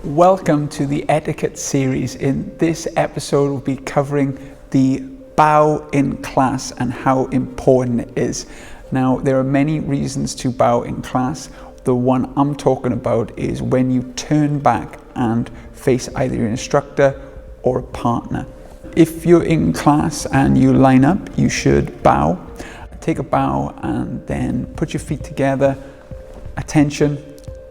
Welcome to the Etiquette series. In this episode, we'll be covering the bow in class and how important it is. Now, there are many reasons to bow in class. The one I'm talking about is when you turn back and face either your instructor or a partner. If you're in class and you line up, you should bow. Take a bow and then put your feet together, attention,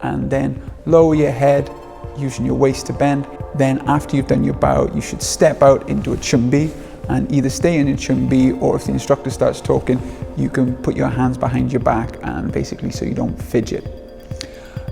and then lower your head using your waist to bend. Then after you've done your bow, you should step out into a chumbi and either stay in a chumbi, or if the instructor starts talking, you can put your hands behind your back and basically so you don't fidget.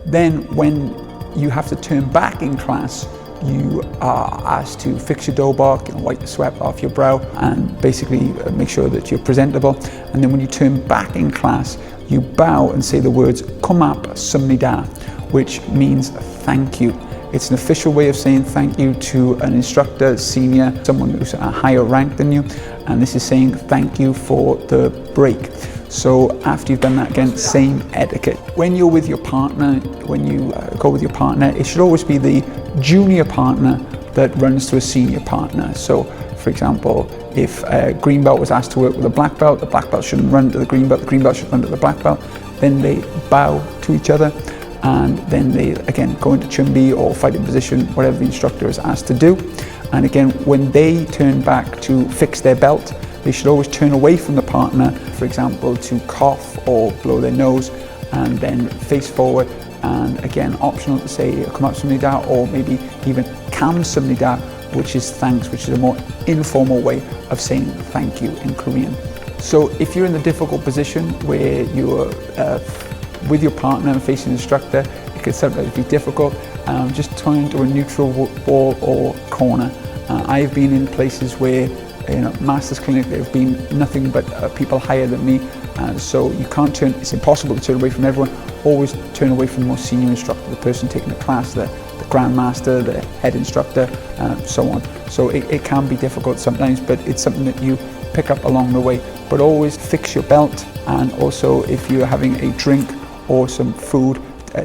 Then when you have to turn back in class, you are asked to fix your dobok and wipe the sweat off your brow and basically make sure that you're presentable. And then when you turn back in class, you bow and say the words "Komap Sumnida," which means thank you. It's an official way of saying thank you to an instructor, senior, someone who's a higher rank than you, and this is saying thank you for the break. So after you've done that, again, same etiquette. When you're with your partner, when you go with your partner, it should always be the junior partner that runs to a senior partner. So for example, if a green belt was asked to work with a black belt, the black belt shouldn't run to the green belt should run to the black belt. Then they bow to each other, and then they again go into chumbi or fighting position, whatever the instructor is asked to do. And again, when they turn back to fix their belt, they should always turn away from the partner, for example, to cough or blow their nose, and then face forward. And again, optional to say "Komap Sumnida" or maybe even "Kam Sumnida," which is thanks, which is a more informal way of saying thank you in Korean. So if you're in the difficult position where you're with your partner and facing the instructor, it could sometimes be difficult. Just turn to a neutral wall or corner. I've been in places where, Masters Clinic, there have been nothing but people higher than me. So you can't turn, it's impossible to turn away from everyone. Always turn away from the most senior instructor, the person taking the class, the grandmaster, the head instructor, so on. So it can be difficult sometimes, but it's something that you pick up along the way. But always fix your belt, and also if you're having a drink or some food,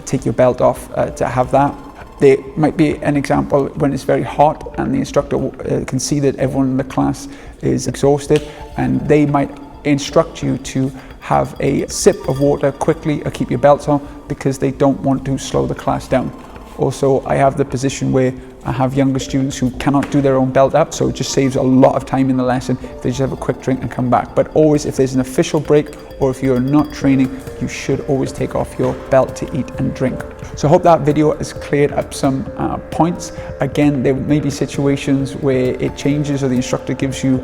take your belt off to have that. There might be an example when it's very hot and the instructor can see that everyone in the class is exhausted, and they might instruct you to have a sip of water quickly or keep your belts on because they don't want to slow the class down. Also, I have the position where I have younger students who cannot do their own belt up, so it just saves a lot of time in the lesson if they just have a quick drink and come back. But always, if there's an official break or if you're not training, you should always take off your belt to eat and drink. So I hope that video has cleared up some points. Again, there may be situations where it changes or the instructor gives you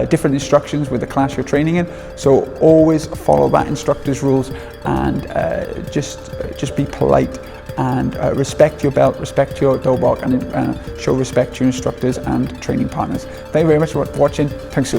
different instructions with the class you're training in. So always follow that instructor's rules and just be polite. And respect your belt, respect your dobok, and show respect to your instructors and training partners. Thank you very much for watching. Thanks.